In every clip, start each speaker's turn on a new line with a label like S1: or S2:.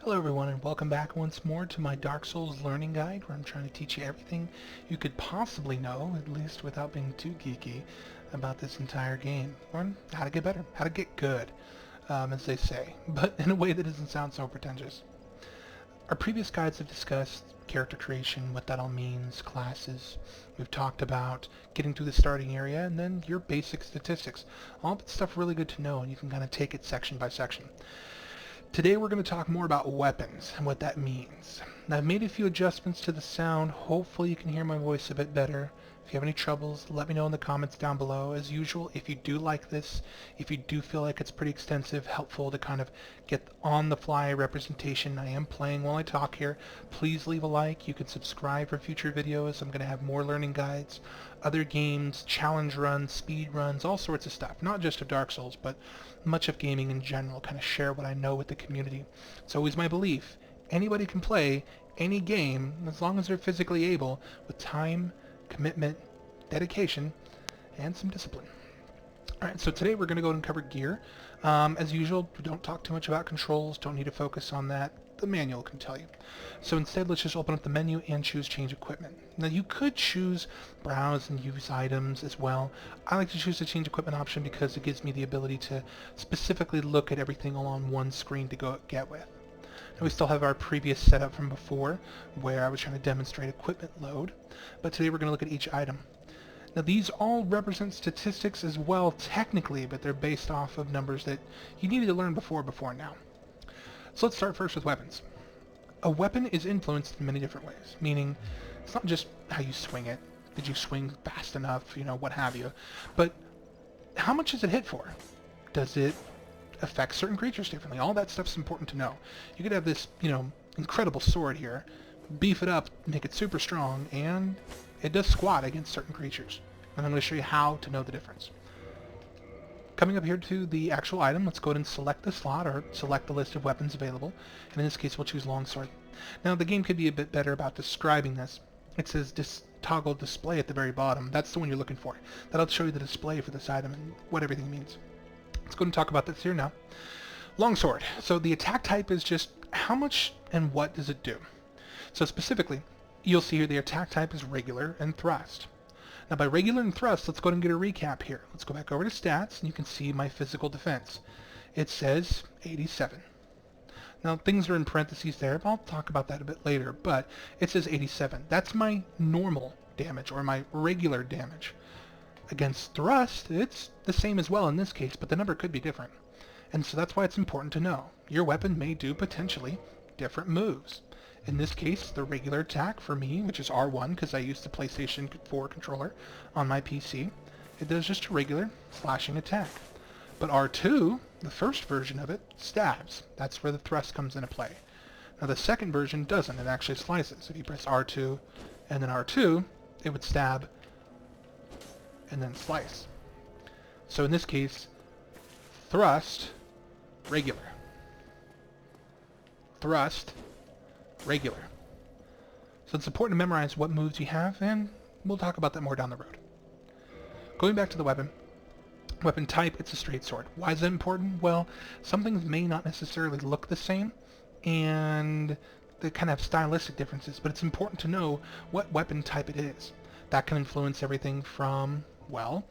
S1: Hello everyone and welcome back once more to my Dark Souls learning guide where I'm trying to teach you everything you could possibly know, at least without being too geeky, about this entire game. Or how to get better, how to get good, as they say, but in a way that doesn't sound so pretentious. Our previous guides have discussed character creation, what that all means, classes. We've talked about getting to the starting area and then your basic statistics. All that stuff really good to know and you can kind of take it section by section. Today we're going to talk more about weapons and what that means. Now, I've made a few adjustments to the sound. Hopefully you can hear my voice a bit better. If you have any troubles, let me know in the comments down below. As usual, if you do like this, if you do feel like it's pretty extensive, helpful to kind of get on-the-fly representation, I am playing while I talk here, please leave a like. You can subscribe for future videos. I'm going to have more learning guides, other games, challenge runs, speed runs, all sorts of stuff. Not just of Dark Souls, but much of gaming in general, kind of share what I know with the community. It's always my belief, anybody can play any game as long as they're physically able with time, commitment, dedication, and some discipline. Alright, so today we're going to go and cover gear. As usual, we don't talk too much about controls, don't need to focus on that. The manual can tell you. So instead, let's just open up the menu and choose Change Equipment. Now you could choose Browse and Use Items as well. I like to choose the Change Equipment option because it gives me the ability to specifically look at everything all on one screen to go get with. Now we still have our previous setup from before, where I was trying to demonstrate equipment load, but today we're going to look at each item. Now these all represent statistics as well technically, but they're based off of numbers that you needed to learn before now. So let's start first with weapons. A weapon is influenced in many different ways, meaning it's not just how you swing it, did you swing fast enough, what have you, but how much does it hit for? Does it affect certain creatures differently? All that stuff's important to know. You could have this, incredible sword here, beef it up, make it super strong, and it does squat against certain creatures. And I'm going to show you how to know the difference. Coming up here to the actual item, let's go ahead and select the slot or select the list of weapons available. And in this case, we'll choose longsword. Now, the game could be a bit better about describing this. It says toggle display at the very bottom. That's the one you're looking for. That'll show you the display for this item and what everything means. Let's go ahead and talk about this here now. Longsword. So the attack type is just how much and what does it do. So specifically, you'll see here the attack type is regular and thrust. Now by regular and thrust, let's go ahead and get a recap here. Let's go back over to stats, and you can see my physical defense. It says 87. Now things are in parentheses there, but I'll talk about that a bit later, but it says 87. That's my normal damage, or my regular damage. Against thrust, it's the same as well in this case, but the number could be different. And so that's why it's important to know. Your weapon may do potentially different moves. In this case, the regular attack for me, which is R1 because I use the PlayStation 4 controller on my PC, it does just a regular slashing attack. But R2, the first version of it, stabs. That's where the thrust comes into play. Now the second version doesn't. It actually slices. If you press R2 and then R2, it would stab and then slice. So in this case, thrust, regular. Thrust, regular. So it's important to memorize what moves you have, and we'll talk about that more down the road. Going back to the weapon type, it's a straight sword. Why is that important? Well, some things may not necessarily look the same, and they kind of have stylistic differences, but it's important to know what weapon type it is. That can influence everything from, well,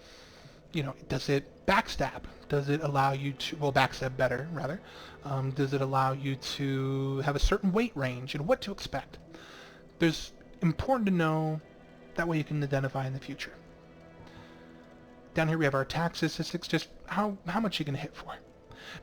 S1: does it backstab? Does it allow you to, backstab better, rather. Does it allow you to have a certain weight range and what to expect? There's important to know, that way you can identify in the future. Down here we have our attack statistics, just how much you can hit for.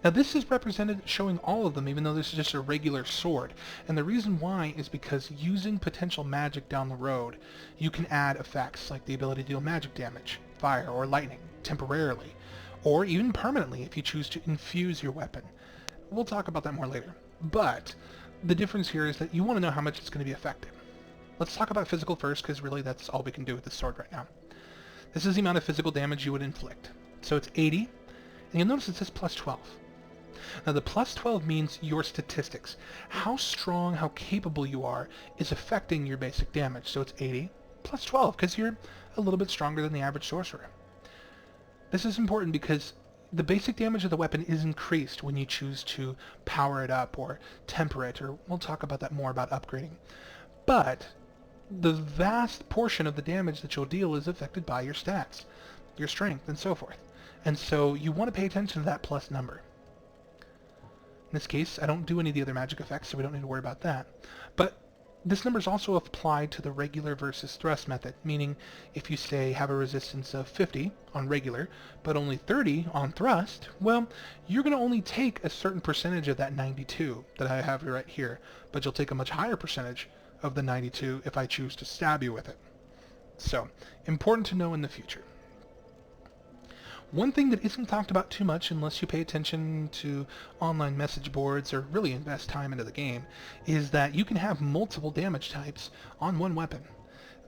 S1: Now this is represented showing all of them, even though this is just a regular sword. And the reason why is because using potential magic down the road, you can add effects like the ability to deal magic damage, fire or lightning, temporarily, or even permanently if you choose to infuse your weapon. We'll talk about that more later. But the difference here is that you want to know how much it's going to be effective. Let's talk about physical first, because really that's all we can do with this sword right now. This is the amount of physical damage you would inflict. So it's 80, and you'll notice it says plus 12. Now the plus 12 means your statistics. How strong, how capable you are is affecting your basic damage. So it's 80 plus 12, because you're a little bit stronger than the average sorcerer. This is important because The basic damage of the weapon is increased when you choose to power it up or temper it, or we'll talk about that more about upgrading. But the vast portion of the damage that you'll deal is affected by your stats, your strength, and so forth. And so you want to pay attention to that plus number. In this case, I don't do any of the other magic effects, so we don't need to worry about that. But this number is also applied to the regular versus thrust method, meaning if you, say, have a resistance of 50 on regular, but only 30 on thrust, well, you're going to only take a certain percentage of that 92 that I have right here, but you'll take a much higher percentage of the 92 if I choose to stab you with it. So, important to know in the future. One thing that isn't talked about too much unless you pay attention to online message boards or really invest time into the game is that you can have multiple damage types on one weapon.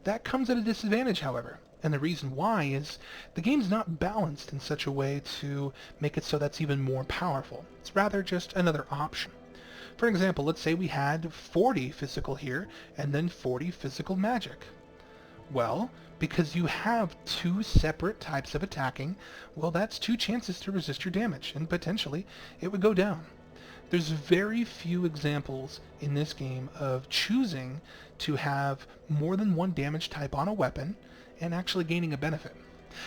S1: That comes at a disadvantage, however, and the reason why is the game's not balanced in such a way to make it so that's even more powerful. It's rather just another option. For example, let's say we had 40 physical here and then 40 physical magic. Well, because you have two separate types of attacking, well, that's two chances to resist your damage, and potentially it would go down. There's very few examples in this game of choosing to have more than one damage type on a weapon and actually gaining a benefit.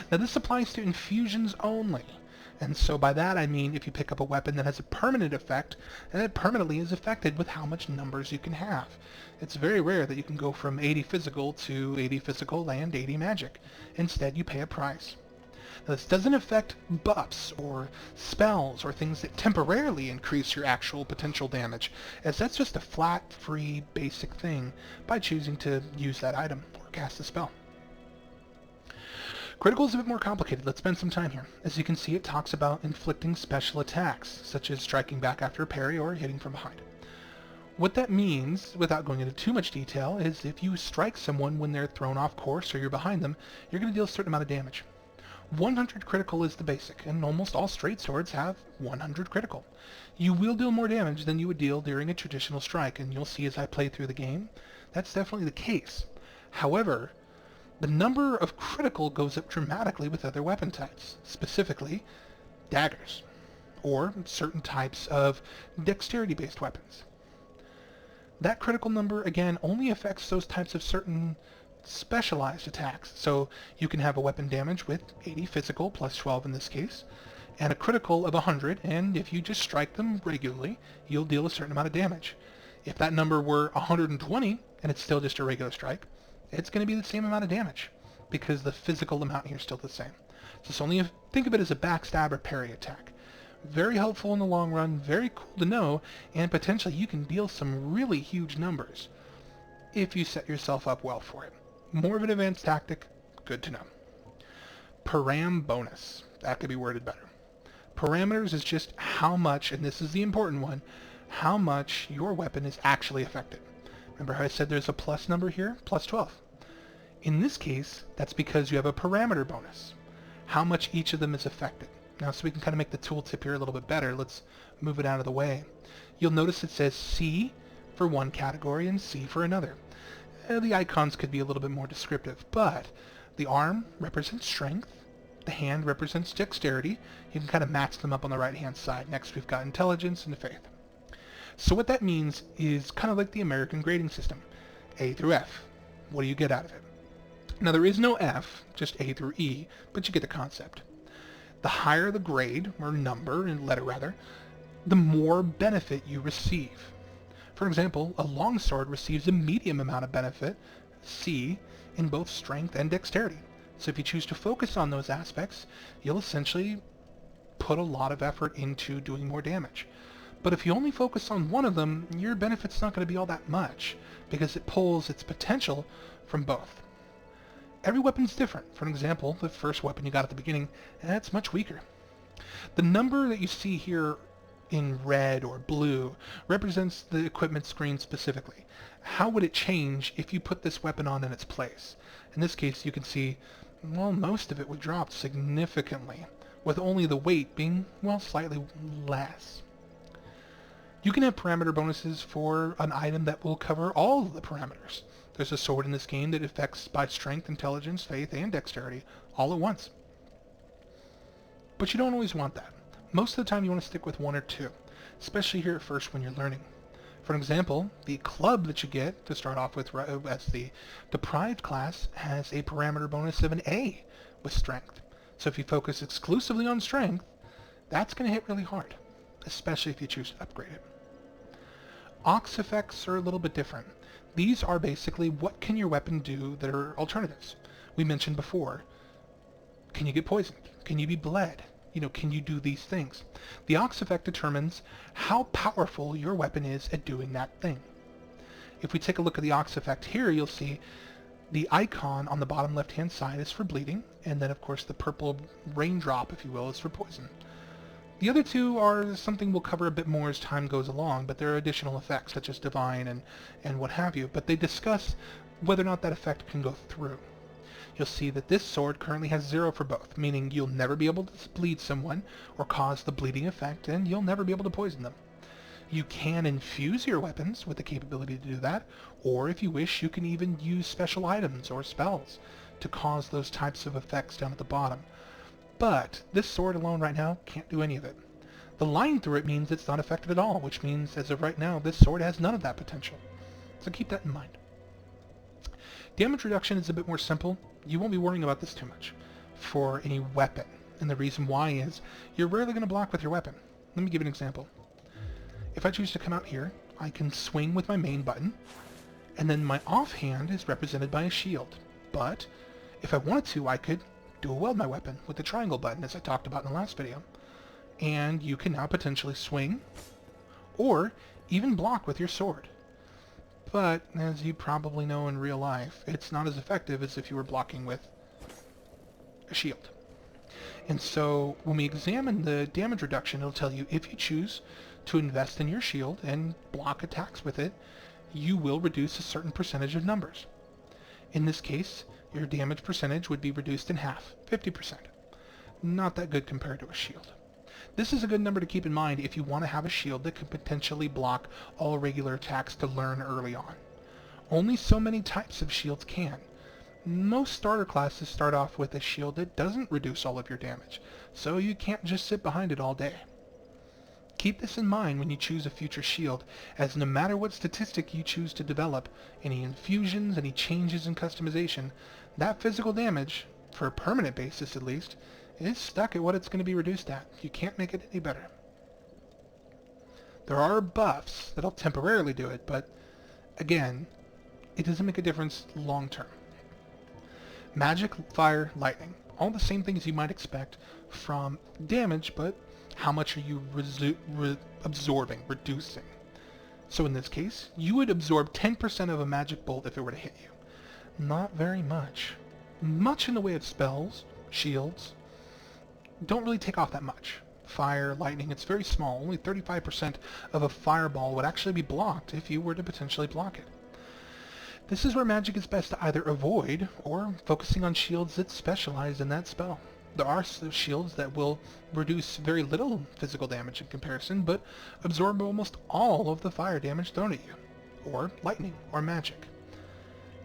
S1: Now, this applies to infusions only. And so by that I mean if you pick up a weapon that has a permanent effect, and it permanently is affected with how much numbers you can have. It's very rare that you can go from 80 physical to 80 physical and 80 magic. Instead, you pay a price. Now, this doesn't affect buffs or spells or things that temporarily increase your actual potential damage, as that's just a flat, free, basic thing by choosing to use that item or cast a spell. Critical is a bit more complicated. Let's spend some time here. As you can see, it talks about inflicting special attacks, such as striking back after a parry or hitting from behind. What that means, without going into too much detail, is if you strike someone when they're thrown off course or you're behind them, you're going to deal a certain amount of damage. 100 critical is the basic, and almost all straight swords have 100 critical. You will deal more damage than you would deal during a traditional strike, and you'll see as I play through the game, that's definitely the case. However, the number of critical goes up dramatically with other weapon types, specifically daggers, or certain types of dexterity-based weapons. That critical number, again, only affects those types of certain specialized attacks. So you can have a weapon damage with 80 physical, plus 12 in this case, and a critical of 100, and if you just strike them regularly, you'll deal a certain amount of damage. If that number were 120, and it's still just a regular strike, it's going to be the same amount of damage, because the physical amount here is still the same. So it's only think of it as a backstab or parry attack. Very helpful in the long run, very cool to know, and potentially you can deal some really huge numbers if you set yourself up well for it. More of an advanced tactic, good to know. Param bonus. That could be worded better. Parameters is just how much, and this is the important one, how much your weapon is actually affected. Remember how I said there's a plus number here? Plus 12. In this case, that's because you have a parameter bonus. How much each of them is affected. Now, so we can kind of make the tooltip here a little bit better, let's move it out of the way. You'll notice it says C for one category and C for another. The icons could be a little bit more descriptive, but the arm represents strength, the hand represents dexterity. You can kind of match them up on the right-hand side. Next, we've got intelligence and faith. So what that means is kind of like the American grading system. A through F. What do you get out of it? Now, there is no F, just A through E, but you get the concept. The higher the grade, or number, and letter rather, the more benefit you receive. For example, a longsword receives a medium amount of benefit, C, in both strength and dexterity. So if you choose to focus on those aspects, you'll essentially put a lot of effort into doing more damage. But if you only focus on one of them, your benefit's not going to be all that much, because it pulls its potential from both. Every weapon's different. For example, the first weapon you got at the beginning, that's much weaker. The number that you see here in red or blue represents the equipment screen specifically. How would it change if you put this weapon on in its place? In this case, you can see, well, most of it would drop significantly, with only the weight being, well, slightly less. You can have parameter bonuses for an item that will cover all of the parameters. There's a sword in this game that affects by strength, intelligence, faith, and dexterity all at once. But you don't always want that. Most of the time you want to stick with one or two, especially here at first when you're learning. For example, the club that you get to start off with as the deprived class has a parameter bonus of an A with strength. So if you focus exclusively on strength, that's going to hit really hard, especially if you choose to upgrade it. Aux effects are a little bit different. These are basically what can your weapon do that are alternatives. We mentioned before, can you get poisoned? Can you be bled? Can you do these things? The Aux effect determines how powerful your weapon is at doing that thing. If we take a look at the Aux effect here, you'll see the icon on the bottom left-hand side is for bleeding, and then of course the purple raindrop, if you will, is for poison. The other two are something we'll cover a bit more as time goes along, but there are additional effects such as divine and what have you, but they discuss whether or not that effect can go through. You'll see that this sword currently has 0 for both, meaning you'll never be able to bleed someone or cause the bleeding effect, and you'll never be able to poison them. You can infuse your weapons with the capability to do that, or if you wish, you can even use special items or spells to cause those types of effects down at the bottom. But this sword alone right now can't do any of it. The line through it means it's not effective at all, which means as of right now, this sword has none of that potential. So keep that in mind. Damage reduction is a bit more simple. You won't be worrying about this too much for any weapon. And the reason why is you're rarely going to block with your weapon. Let me give you an example. If I choose to come out here, I can swing with my main button, and then my offhand is represented by a shield. But if I wanted to, I could dual wield my weapon with the triangle button, as I talked about in the last video. And you can now potentially swing, or even block with your sword. But, as you probably know in real life, it's not as effective as if you were blocking with a shield. And so, when we examine the damage reduction, it'll tell you if you choose to invest in your shield and block attacks with it, you will reduce a certain percentage of numbers. In this case, your damage percentage would be reduced in half, 50%. Not that good compared to a shield. This is a good number to keep in mind if you want to have a shield that can potentially block all regular attacks to learn early on. Only so many types of shields can. Most starter classes start off with a shield that doesn't reduce all of your damage, so you can't just sit behind it all day. Keep this in mind when you choose a future shield, as no matter what statistic you choose to develop, any infusions, any changes in customization, that physical damage, for a permanent basis at least, is stuck at what it's going to be reduced at. You can't make it any better. There are buffs that'll temporarily do it, but again, it doesn't make a difference long term. Magic, fire, lightning. All the same things you might expect from damage, but how much are you absorbing, reducing? So in this case, you would absorb 10% of a magic bolt if it were to hit you. Not very much. Much in the way of spells, shields, don't really take off that much. Fire, lightning, it's very small. Only 35% of a fireball would actually be blocked if you were to potentially block it. This is where magic is best to either avoid or focusing on shields that specialize in that spell. There are shields that will reduce very little physical damage in comparison, but absorb almost all of the fire damage thrown at you, or lightning, or magic.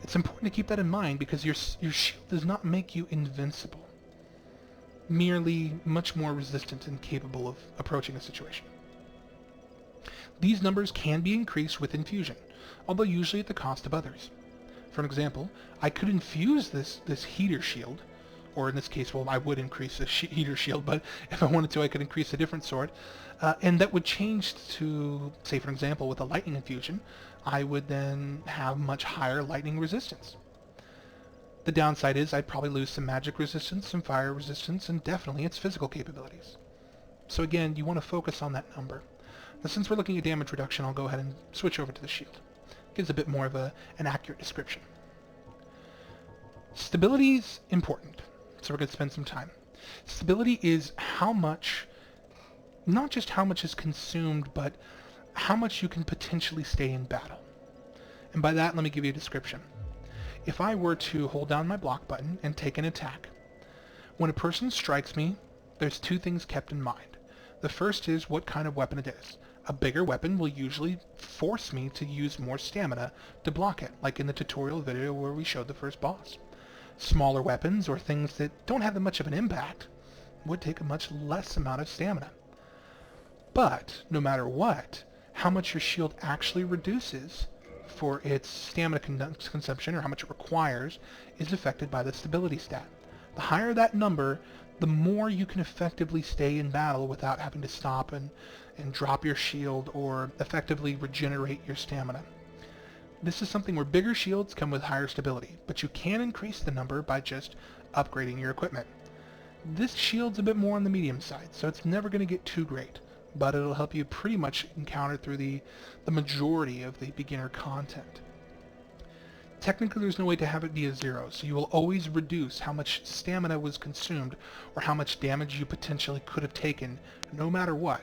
S1: It's important to keep that in mind because your shield does not make you invincible, merely much more resistant and capable of approaching a situation. These numbers can be increased with infusion, although usually at the cost of others. For an example, I could infuse this heater shield, or in this case, well, I would increase the heater shield, but if I wanted to, I could increase a different sword, and that would change to, say for example, with a lightning infusion, I would then have much higher lightning resistance. The downside is I'd probably lose some magic resistance, some fire resistance, and definitely its physical capabilities. So again, you want to focus on that number. Now, since we're looking at damage reduction, I'll go ahead and switch over to the shield. It gives a bit more of an accurate description. Stability is important, so we're going to spend some time. Stability is how much, not just how much is consumed, but how much you can potentially stay in battle. And by that, let me give you a description. If I were to hold down my block button and take an attack, when a person strikes me, there's two things kept in mind. The first is what kind of weapon it is. A bigger weapon will usually force me to use more stamina to block it, like in the tutorial video where we showed the first boss. Smaller weapons or things that don't have that much of an impact, would take a much less amount of stamina. But, no matter what, how much your shield actually reduces for its stamina consumption, or how much it requires, is affected by the stability stat. The higher that number, the more you can effectively stay in battle without having to stop and drop your shield or effectively regenerate your stamina. This is something where bigger shields come with higher stability, but you can increase the number by just upgrading your equipment. This shield's a bit more on the medium side, so it's never going to get too great, but it'll help you pretty much encounter through the majority of the beginner content. Technically, there's no way to have it be a zero, so you will always reduce how much stamina was consumed or how much damage you potentially could have taken, no matter what,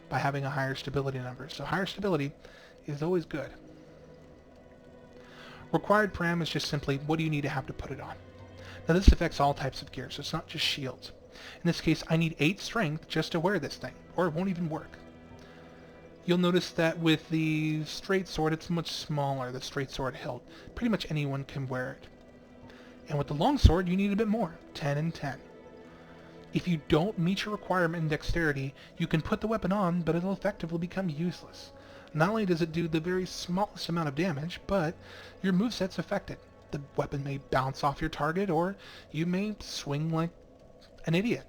S1: by having a higher stability number. So higher stability is always good. Required param is just simply what do you need to have to put it on. Now this affects all types of gear, so it's not just shields. In this case, I need 8 strength just to wear this thing, or it won't even work. You'll notice that with the straight sword, it's much smaller, the straight sword hilt. Pretty much anyone can wear it. And with the long sword, you need a bit more, 10 and 10. If you don't meet your requirement in dexterity, you can put the weapon on, but it'll effectively become useless. Not only does it do the very smallest amount of damage, but your moveset's affected. The weapon may bounce off your target, or you may swing like an idiot.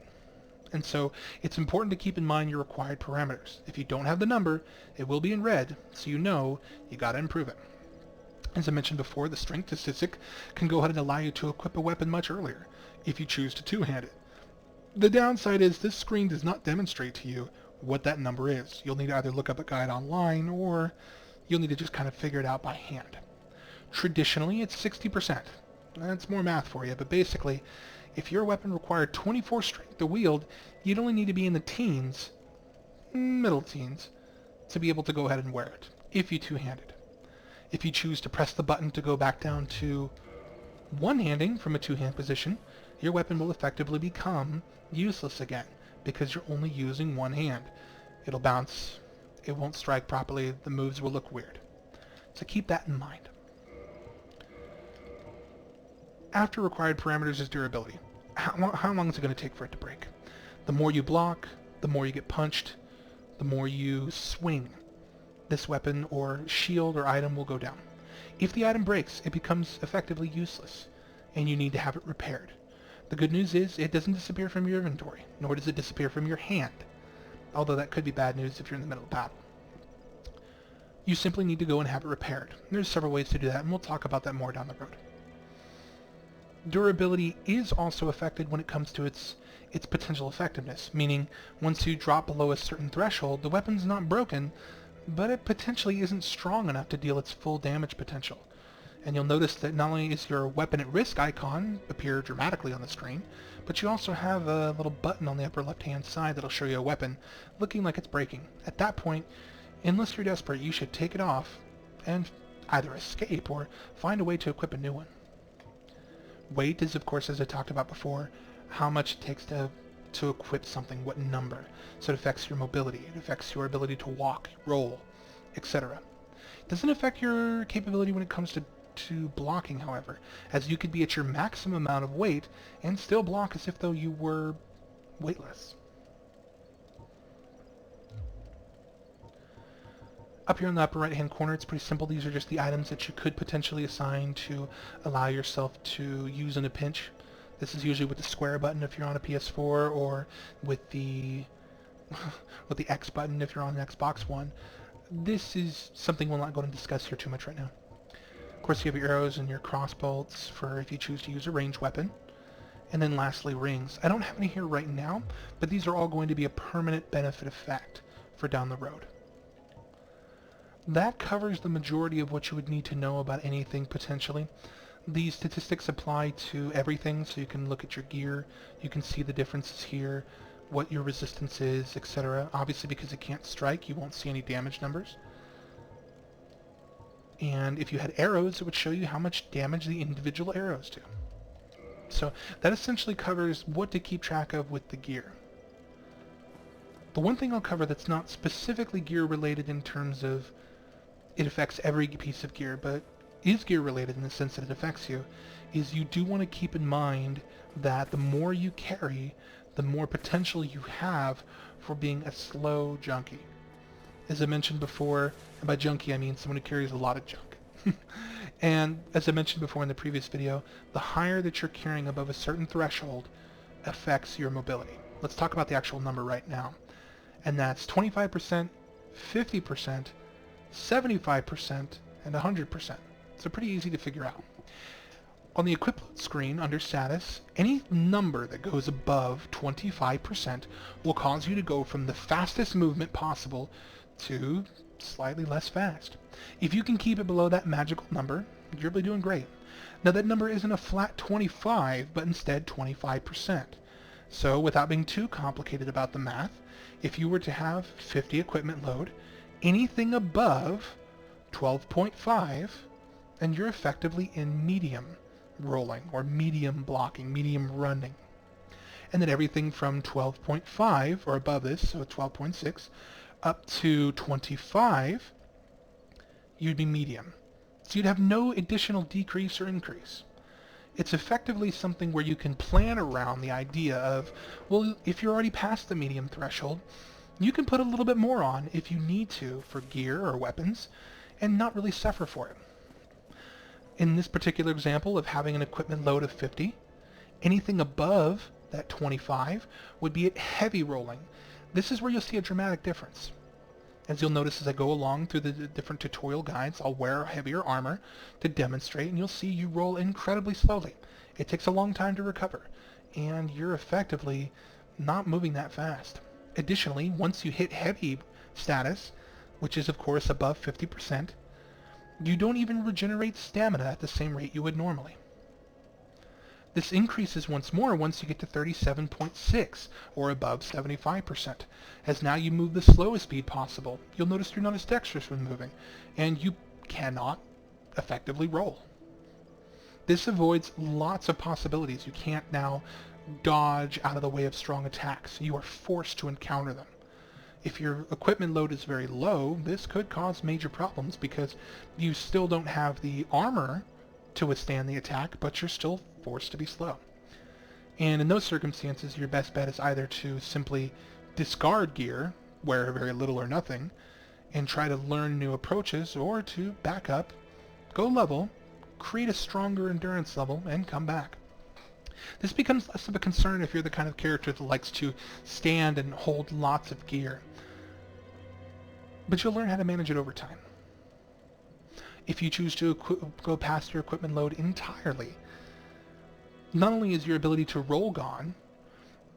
S1: And so it's important to keep in mind your required parameters. If you don't have the number, it will be in red, so you know you gotta improve it. As I mentioned before, the strength statistic can go ahead and allow you to equip a weapon much earlier, if you choose to two-hand it. The downside is this screen does not demonstrate to you what that number is. You'll need to either look up a guide online, or you'll need to just kind of figure it out by hand. Traditionally, it's 60%. That's more math for you, but basically, if your weapon required 24 strength to wield, you'd only need to be in the teens, middle teens, to be able to go ahead and wear it, if you two-handed. If you choose to press the button to go back down to one-handing from a two-hand position, your weapon will effectively become useless again, because you're only using one hand. It'll bounce, it won't strike properly, the moves will look weird. So keep that in mind. After required parameters is durability. How long is it going to take for it to break? The more you block, the more you get punched, the more you swing. This weapon or shield or item will go down. If the item breaks, it becomes effectively useless, and you need to have it repaired. The good news is it doesn't disappear from your inventory, nor does it disappear from your hand, although that could be bad news if you're in the middle of battle. You simply need to go and have it repaired. There's several ways to do that, and we'll talk about that more down the road. Durability is also affected when it comes to its potential effectiveness, meaning once you drop below a certain threshold, the weapon's not broken, but it potentially isn't strong enough to deal its full damage potential. And you'll notice that not only is your weapon at risk icon appear dramatically on the screen, but you also have a little button on the upper left-hand side that'll show you a weapon looking like it's breaking. At that point, unless you're desperate, you should take it off and either escape or find a way to equip a new one. Weight is, of course, as I talked about before, how much it takes to equip something, what number. So it affects your mobility, it affects your ability to walk, roll, etc. It doesn't affect your capability when it comes to blocking, however, as you could be at your maximum amount of weight and still block as if though you were weightless. Up here in the upper right hand corner, it's pretty simple. These are just the items that you could potentially assign to allow yourself to use in a pinch. This is usually with the square button if you're on a PS4, or with the X button if you're on an Xbox One. This is something we'll not go into discuss here too much right now. Of course, you have your arrows and your crossbolts for if you choose to use a ranged weapon. And then lastly, rings. I don't have any here right now, but these are all going to be a permanent benefit effect for down the road. That covers the majority of what you would need to know about anything potentially. These statistics apply to everything, so you can look at your gear, you can see the differences here, what your resistance is, etc. Obviously, because it can't strike, you won't see any damage numbers. And if you had arrows, it would show you how much damage the individual arrows do. So that essentially covers what to keep track of with the gear. The one thing I'll cover that's not specifically gear related in terms of it affects every piece of gear, but is gear related in the sense that it affects you, is you do want to keep in mind that the more you carry, the more potential you have for being a slow junkie. As I mentioned before, and by junkie I mean someone who carries a lot of junk. And as I mentioned before in the previous video, the higher that you're carrying above a certain threshold affects your mobility. Let's talk about the actual number right now. And that's 25%, 50%, 75%, and 100%. So pretty easy to figure out. On the equip load screen under status, any number that goes above 25% will cause you to go from the fastest movement possible to slightly less fast. If you can keep it below that magical number, you're really doing great. Now that number isn't a flat 25, but instead 25%. So without being too complicated about the math, if you were to have 50 equipment load, anything above 12.5, and you're effectively in medium rolling, or medium blocking, medium running. And then everything from 12.5, or above this, so 12.6, up to 25, you'd be medium. So you'd have no additional decrease or increase. It's effectively something where you can plan around the idea of, well, if you're already past the medium threshold, you can put a little bit more on if you need to for gear or weapons, and not really suffer for it. In this particular example of having an equipment load of 50, anything above that 25 would be at heavy rolling. This is where you'll see a dramatic difference. As you'll notice as I go along through the different tutorial guides, I'll wear heavier armor to demonstrate, and you'll see you roll incredibly slowly. It takes a long time to recover, and you're effectively not moving that fast. Additionally, once you hit heavy status, which is of course above 50%, you don't even regenerate stamina at the same rate you would normally. This increases once more once you get to 37.6 or above 75%, as now you move the slowest speed possible. You'll notice you're not as dexterous when moving, and you cannot effectively roll. This avoids lots of possibilities. You can't now dodge out of the way of strong attacks. You are forced to encounter them. If your equipment load is very low, this could cause major problems because you still don't have the armor to withstand the attack, but you're still forced to be slow. And in those circumstances, your best bet is either to simply discard gear, wear very little or nothing, and try to learn new approaches, or to back up, go level, create a stronger endurance level, and come back. This becomes less of a concern if you're the kind of character that likes to stand and hold lots of gear. But you'll learn how to manage it over time. If you choose to go past your equipment load entirely, not only is your ability to roll gone,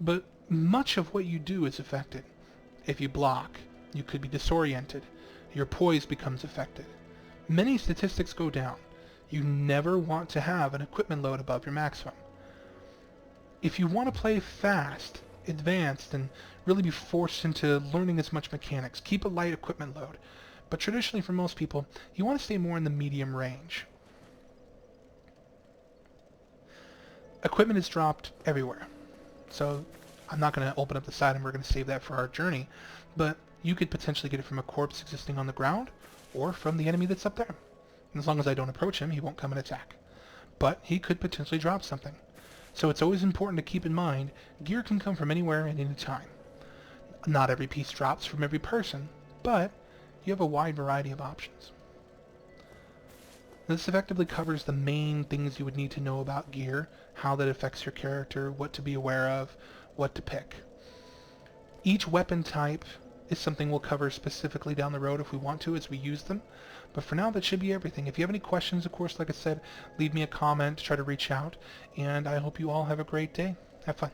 S1: but much of what you do is affected. If you block, you could be disoriented. Your poise becomes affected. Many statistics go down. You never want to have an equipment load above your maximum. If you want to play fast, advanced, and really be forced into learning as much mechanics, keep a light equipment load. But traditionally for most people, you want to stay more in the medium range. Equipment is dropped everywhere. So I'm not going to open up the side and we're going to save that for our journey, but you could potentially get it from a corpse existing on the ground or from the enemy that's up there. And as long as I don't approach him, he won't come and attack. But he could potentially drop something. So it's always important to keep in mind, gear can come from anywhere at any time. Not every piece drops from every person, but you have a wide variety of options. This effectively covers the main things you would need to know about gear, how that affects your character, what to be aware of, what to pick. Each weapon type is something we'll cover specifically down the road if we want to as we use them. But for now, that should be everything. If you have any questions, of course, like I said, leave me a comment, try to reach out, and I hope you all have a great day. Have fun.